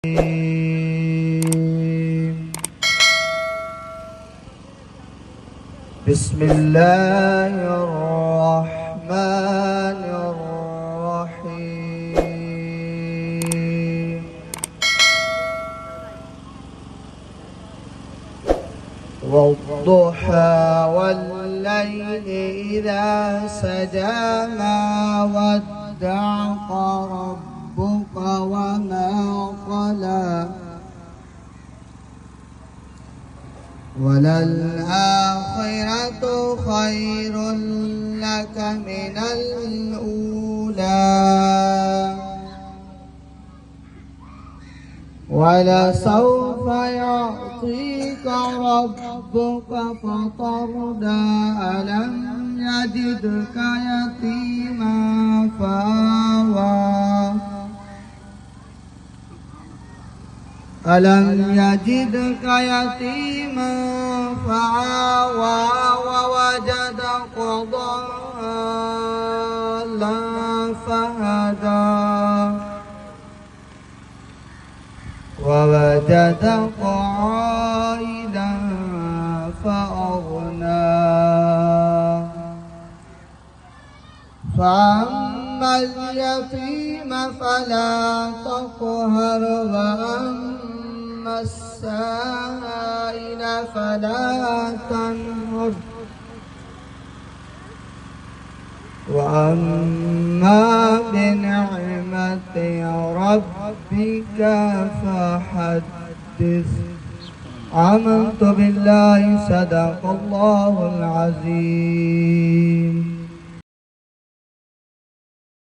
بسم الله الرحمن الرحيم. والضحى والليل إذا سجى ما ودعك ربك وما قلى وللآخرة خير لك من الأولى ولسوف يعطيك ربك فترضى ألم يجدك يتيما فآوى ألم يجدك يتيما فآوى ووجدك ضالا فهدى ووجدك عائلا فأغنى فأما اليتيم فلا تقهر وأما السائل فلا تنهر وأما بنعمة ربك فحدث. آمنت بالله صدق الله العظيم.